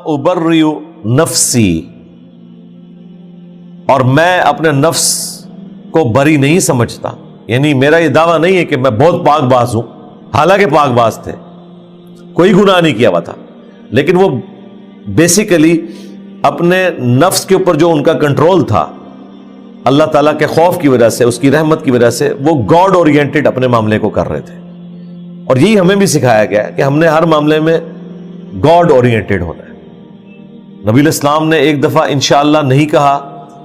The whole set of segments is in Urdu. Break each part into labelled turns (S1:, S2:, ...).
S1: ابرئ نفسی، اور میں اپنے نفس کو بری نہیں سمجھتا، یعنی میرا یہ دعویٰ نہیں ہے کہ میں بہت پاک باز ہوں، حالانکہ پاک باز تھے، کوئی گناہ نہیں کیا ہوا تھا، لیکن وہ بیسیکلی اپنے نفس کے اوپر جو ان کا کنٹرول تھا اللہ تعالیٰ کے خوف کی وجہ سے، اس کی رحمت کی وجہ سے، وہ گاڈ اورینٹڈ اپنے معاملے کو کر رہے تھے. اور یہی ہمیں بھی سکھایا گیا ہے کہ ہم نے ہر معاملے میں گاڈ اورینٹڈ ہونا ہے. نبی علیہ السلام نے ایک دفعہ انشاءاللہ نہیں کہا،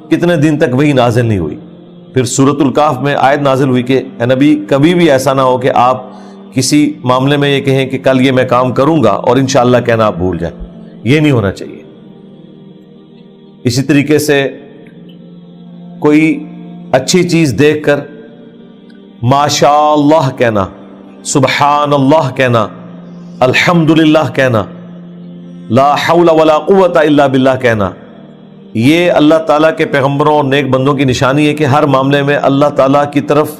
S1: کتنے دن تک وہی نازل نہیں ہوئی. پھر سورۃ الکہف میں آیت نازل ہوئی کہ اے نبی کبھی بھی ایسا نہ ہو کہ آپ کسی معاملے میں یہ کہیں کہ کل یہ میں کام کروں گا اور انشاءاللہ کہنا آپ بھول جائیں. یہ نہیں ہونا چاہیے. اسی طریقے سے کوئی اچھی چیز دیکھ کر ماشاء اللہ کہنا، سبحان اللہ کہنا، الحمدللہ کہنا، لا حول ولا قوت الا باللہ کہنا، یہ اللہ تعالیٰ کے پیغمبروں اور نیک بندوں کی نشانی ہے کہ ہر معاملے میں اللہ تعالیٰ کی طرف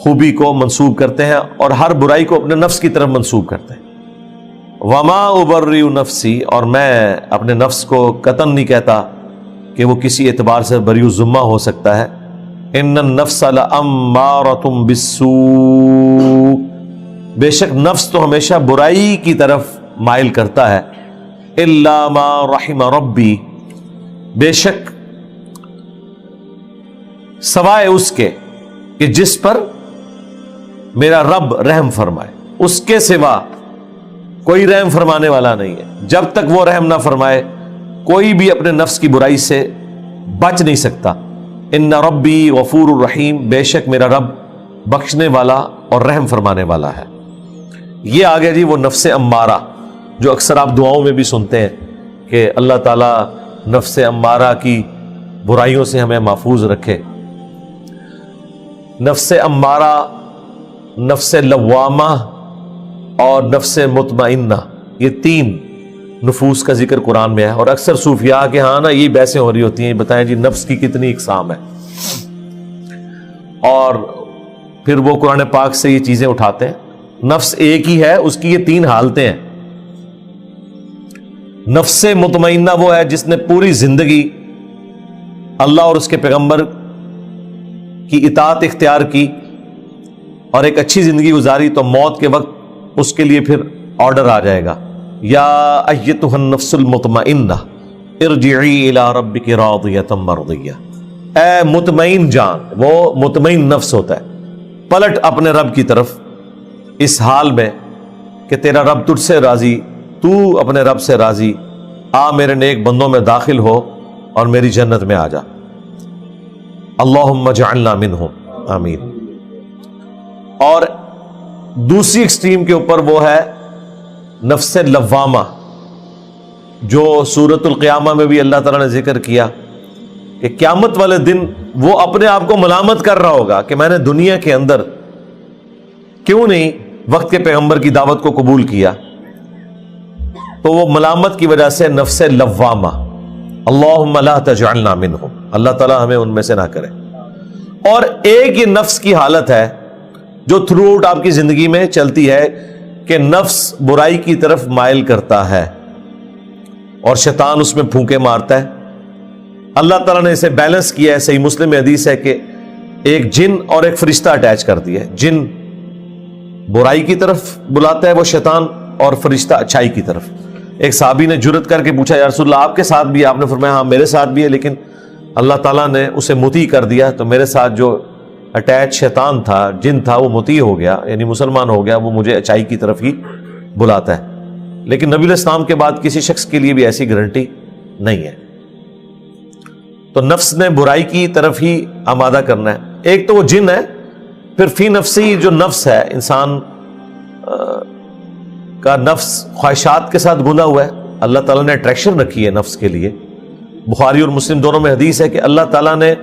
S1: خوبی کو منسوب کرتے ہیں اور ہر برائی کو اپنے نفس کی طرف منسوب کرتے ہیں. وما ابرئ نفسی، اور میں اپنے نفس کو قطعاً نہیں کہتا کہ وہ کسی اعتبار سے بری الذمہ ہو سکتا ہے. ان النفس لامارۃ بالسوء، بے شک نفس تو ہمیشہ برائی کی طرف مائل کرتا ہے. الا ما رحم ربی، بے شک سوائے اس کے کہ جس پر میرا رب رحم فرمائے، اس کے سوا کوئی رحم فرمانے والا نہیں ہے. جب تک وہ رحم نہ فرمائے کوئی بھی اپنے نفس کی برائی سے بچ نہیں سکتا. ان ربی غفور الرحیم، بے شک میرا رب بخشنے والا اور رحم فرمانے والا ہے. یہ آگے جی وہ نفس امارہ جو اکثر آپ دعاؤں میں بھی سنتے ہیں کہ اللہ تعالیٰ نفس امارہ کی برائیوں سے ہمیں محفوظ رکھے. نفس امارہ، نفس لوامہ اور نفس مطمئنہ، یہ تین نفوس کا ذکر قرآن میں ہے. اور اکثر صوفیاء کے ہاں نا یہ بحثیں ہو رہی ہوتی ہیں، بتائیں جی نفس کی کتنی اقسام ہے، اور پھر وہ قرآن پاک سے یہ چیزیں اٹھاتے ہیں. نفس ایک ہی ہے، اس کی یہ تین حالتیں ہیں. نفس مطمئنہ وہ ہے جس نے پوری زندگی اللہ اور اس کے پیغمبر کی اطاعت اختیار کی اور ایک اچھی زندگی گزاری، تو موت کے وقت اس کے لیے پھر آرڈر آ جائے گا، یا ایتھا النفس المطمئنہ ارجعی الی ربک راضیۃ مرضیہ، اے مطمئن جان. وہ مطمئن نفس ہوتا ہے، پلٹ اپنے رب کی طرف اس حال میں کہ تیرا رب تجھ سے راضی، تو اپنے رب سے راضی، آ میرے نیک بندوں میں داخل ہو اور میری جنت میں آ جا. اللہم اجعلنا منہم، آمین. اور دوسری ایکسٹریم کے اوپر وہ ہے نفس لوامہ، جو سورۃ القیامہ میں بھی اللہ تعالیٰ نے ذکر کیا کہ قیامت والے دن وہ اپنے آپ کو ملامت کر رہا ہوگا کہ میں نے دنیا کے اندر کیوں نہیں وقت کے پیغمبر کی دعوت کو قبول کیا. تو وہ ملامت کی وجہ سے نفس لوامہ، اللہم لا تجعلنا منہم، اللہ تعالیٰ ہمیں ان میں سے نہ کرے. اور ایک یہ نفس کی حالت ہے جو تھرو آؤٹ آپ کی زندگی میں چلتی ہے کہ نفس برائی کی طرف مائل کرتا ہے اور شیطان اس میں پھونکے مارتا ہے. اللہ تعالیٰ نے اسے بیلنس کیا ہے. صحیح مسلم میں حدیث ہے کہ ایک جن اور ایک فرشتہ اٹیچ کر دیا ہے. جن برائی کی طرف بلاتا ہے وہ شیطان، اور فرشتہ اچھائی کی طرف. ایک صحابی نے جرت کر کے پوچھا یا رسول اللہ آپ کے ساتھ بھی ہے؟ آپ نے فرمایا ہاں میرے ساتھ بھی ہے، لیکن اللہ تعالیٰ نے اسے مطیع کر دیا، تو میرے ساتھ جو اٹیچ شیطان تھا، جن تھا، وہ مطیع ہو گیا، یعنی مسلمان ہو گیا، وہ مجھے اچائی کی طرف ہی بلاتا ہے. لیکن نبی علیہ السلام کے بعد کسی شخص کے لیے بھی ایسی گارنٹی نہیں ہے. تو نفس نے برائی کی طرف ہی آمادہ کرنا ہے. ایک تو وہ جن ہے، پھر فی نفسی جو نفس ہے، انسان کا نفس خواہشات کے ساتھ گنا ہوا ہے. اللہ تعالیٰ نے اٹریکشن رکھی ہے نفس کے لیے. بخاری اور مسلم دونوں میں حدیث ہے کہ اللہ تعالیٰ نے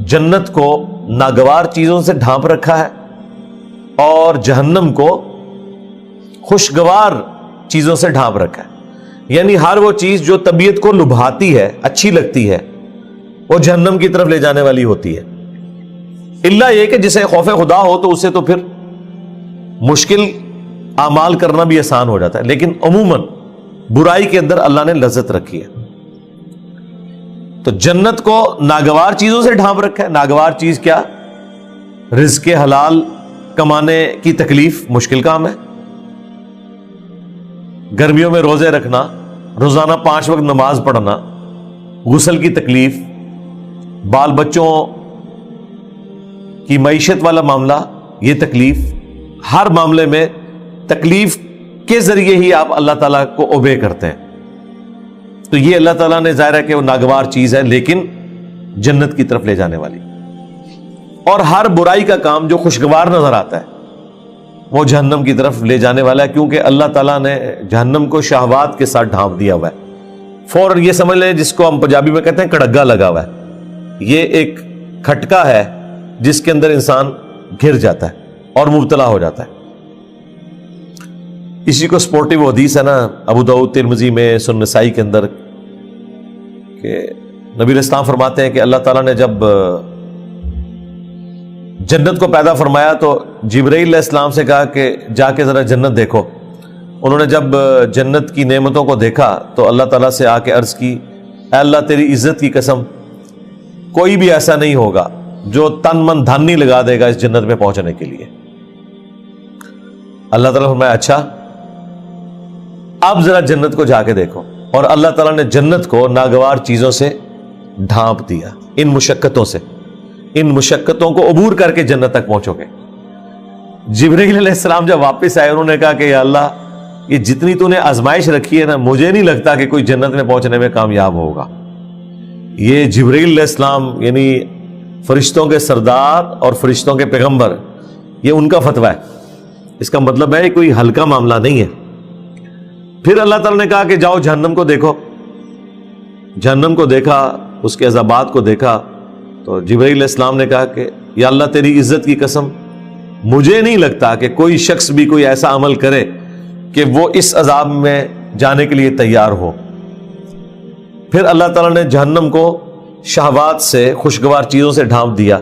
S1: جنت کو ناگوار چیزوں سے ڈھانپ رکھا ہے اور جہنم کو خوشگوار چیزوں سے ڈھانپ رکھا ہے. یعنی ہر وہ چیز جو طبیعت کو لبھاتی ہے، اچھی لگتی ہے، وہ جہنم کی طرف لے جانے والی ہوتی ہے. الا یہ کہ جسے خوف خدا ہو تو اسے تو پھر مشکل اعمال کرنا بھی آسان ہو جاتا ہے. لیکن عموماً برائی کے اندر اللہ نے لذت رکھی ہے. تو جنت کو ناگوار چیزوں سے ڈھانپ رکھا ہے. ناگوار چیز کیا؟ رزق حلال کمانے کی تکلیف مشکل کام ہے. گرمیوں میں روزے رکھنا، روزانہ 5 وقت نماز پڑھنا، غسل کی تکلیف، بال بچوں کی معیشت والا معاملہ، یہ تکلیف، ہر معاملے میں تکلیف کے ذریعے ہی آپ اللہ تعالیٰ کو اوبے کرتے ہیں. تو یہ اللہ تعالیٰ نے ظاہر ہے کہ وہ ناگوار چیز ہے لیکن جنت کی طرف لے جانے والی. اور ہر برائی کا کام جو خوشگوار نظر آتا ہے وہ جہنم کی طرف لے جانے والا ہے، کیونکہ اللہ تعالیٰ نے جہنم کو شہوات کے ساتھ ڈھانپ دیا ہوا ہے. فوراً یہ سمجھ لیں جس کو ہم پنجابی میں کہتے ہیں کڑگا لگا ہوا ہے. یہ ایک کھٹکا ہے جس کے اندر انسان گر جاتا ہے اور مبتلا ہو جاتا ہے. اسی کو سپورٹیو حدیث ہے نا ابو داؤد ترمذی میں سنن نسائی کے اندر کہ نبی علیہ السلام فرماتے ہیں کہ اللہ تعالیٰ نے جب جنت کو پیدا فرمایا تو جبرائیل علیہ السلام سے کہا کہ جا کے ذرا جنت دیکھو. انہوں نے جب جنت کی نعمتوں کو دیکھا تو اللہ تعالیٰ سے آ کے عرض کی، اے اللہ تیری عزت کی قسم کوئی بھی ایسا نہیں ہوگا جو تن من دھن نہیں لگا دے گا اس جنت میں پہنچنے کے لیے. اللہ تعالیٰ فرمایا اچھا اب ذرا جنت کو جا کے دیکھو. اور اللہ تعالیٰ نے جنت کو ناگوار چیزوں سے ڈھانپ دیا. ان مشقتوں سے، ان مشقتوں کو عبور کر کے جنت تک پہنچو گے. جبرائیل علیہ السلام جب واپس آئے انہوں نے کہا کہ یا اللہ یہ جتنی تو نے آزمائش رکھی ہے نا مجھے نہیں لگتا کہ کوئی جنت میں پہنچنے میں کامیاب ہوگا. یہ جبرائیل علیہ السلام یعنی فرشتوں کے سردار اور فرشتوں کے پیغمبر، یہ ان کا فتویٰ ہے. اس کا مطلب ہے کوئی ہلکا معاملہ نہیں ہے. پھر اللہ تعالیٰ نے کہا کہ جاؤ جہنم کو دیکھو. جہنم کو دیکھا، اس کے عذابات کو دیکھا تو جبرائیل علیہ السلام نے کہا کہ یا اللہ تیری عزت کی قسم مجھے نہیں لگتا کہ کوئی شخص بھی کوئی ایسا عمل کرے کہ وہ اس عذاب میں جانے کے لیے تیار ہو. پھر اللہ تعالیٰ نے جہنم کو شہوات سے، خوشگوار چیزوں سے ڈھانپ دیا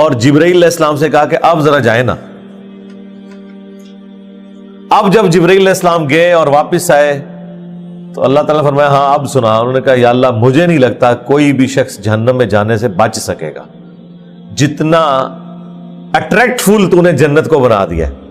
S1: اور جبرائیل علیہ السلام سے کہا کہ اب ذرا جائے نا. اب جب جبرائیل علیہ السلام گئے اور واپس آئے تو اللہ تعالیٰ نے فرمایا ہاں اب سنا. انہوں نے کہا یا اللہ مجھے نہیں لگتا کوئی بھی شخص جہنم میں جانے سے بچ سکے گا. جتنا اٹریکٹ فل تو نے جنت کو بنا دیا ہے